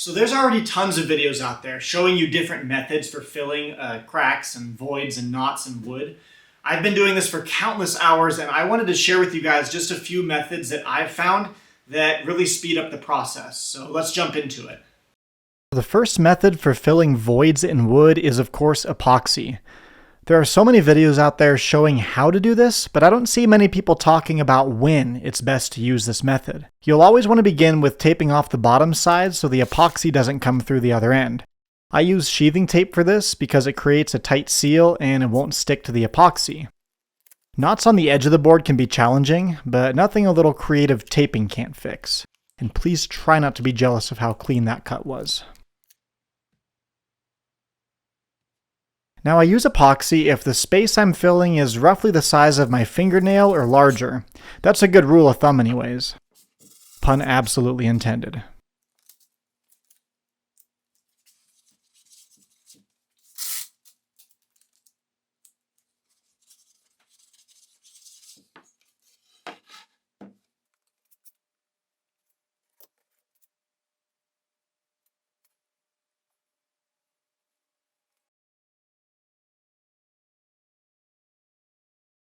So there's already tons of videos out there showing you different methods for filling cracks and voids and knots in wood. I've been doing this for countless hours, and I wanted to share with you guys just a few methods that I've found that really speed up the process. So let's jump into it. The first method for filling voids in wood is, of course, epoxy. There are so many videos out there showing how to do this, but I don't see many people talking about when it's best to use this method. You'll always want to begin with taping off the bottom side so the epoxy doesn't come through the other end. I use sheathing tape for this because it creates a tight seal and it won't stick to the epoxy. Knots on the edge of the board can be challenging, but nothing a little creative taping can't fix. And please try not to be jealous of how clean that cut was. Now I use epoxy if the space I'm filling is roughly the size of my fingernail or larger. That's a good rule of thumb anyways. Pun absolutely intended.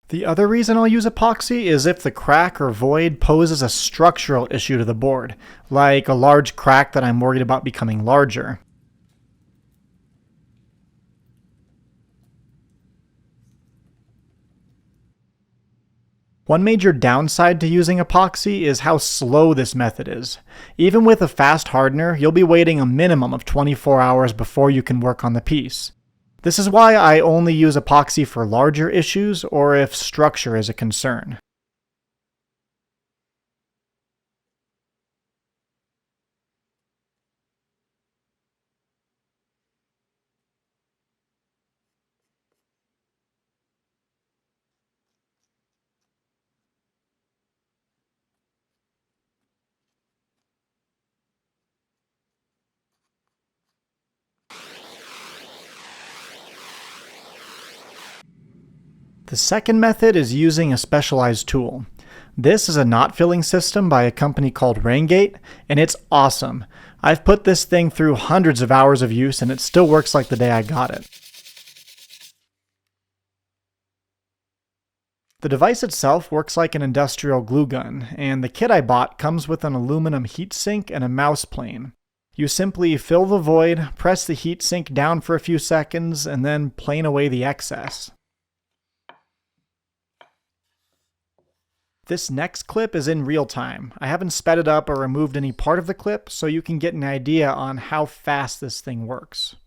The other reason I'll use epoxy is if the crack or void poses a structural issue to the board, like a large crack that I'm worried about becoming larger. One major downside to using epoxy is how slow this method is. Even with a fast hardener, you'll be waiting a minimum of 24 hours before you can work on the piece. This is why I only use epoxy for larger issues or if structure is a concern. The second method is using a specialized tool. This is a knot filling system by a company called Raingate, and it's awesome. I've put this thing through hundreds of hours of use and it still works like the day I got it. The device itself works like an industrial glue gun, and the kit I bought comes with an aluminum heatsink and a mouse plane. You simply fill the void, press the heatsink down for a few seconds, and then plane away the excess. This next clip is in real time. I haven't sped it up or removed any part of the clip, so you can get an idea on how fast this thing works.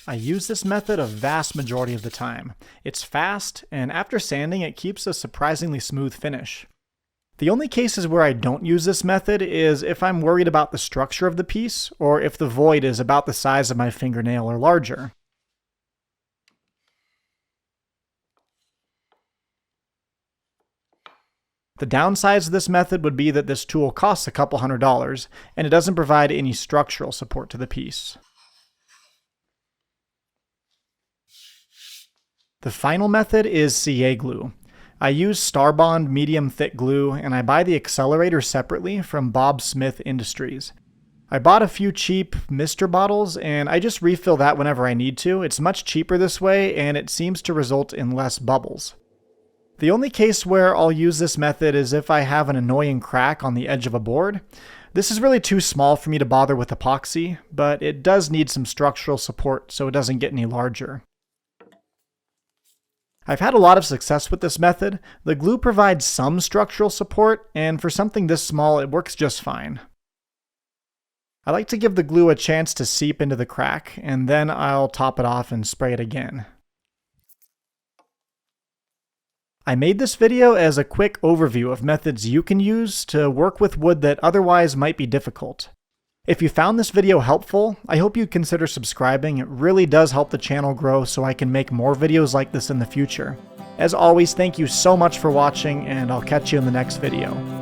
I use this method a vast majority of the time. It's fast, and after sanding it keeps a surprisingly smooth finish. The only cases where I don't use this method is if I'm worried about the structure of the piece, or if the void is about the size of my fingernail or larger. The downsides of this method would be that this tool costs a couple $100, and it doesn't provide any structural support to the piece. The final method is CA glue. I use Starbond medium thick glue, and I buy the accelerator separately from Bob Smith Industries. I bought a few cheap Mr. bottles, and I just refill that whenever I need to. It's much cheaper this way, and it seems to result in less bubbles. The only case where I'll use this method is if I have an annoying crack on the edge of a board. This is really too small for me to bother with epoxy, but it does need some structural support so it doesn't get any larger. I've had a lot of success with this method. The glue provides some structural support, and for something this small, it works just fine. I like to give the glue a chance to seep into the crack, and then I'll top it off and spray it again. I made this video as a quick overview of methods you can use to work with wood that otherwise might be difficult. If you found this video helpful, I hope you'd consider subscribing. It really does help the channel grow so I can make more videos like this in the future. As always, thank you so much for watching, and I'll catch you in the next video.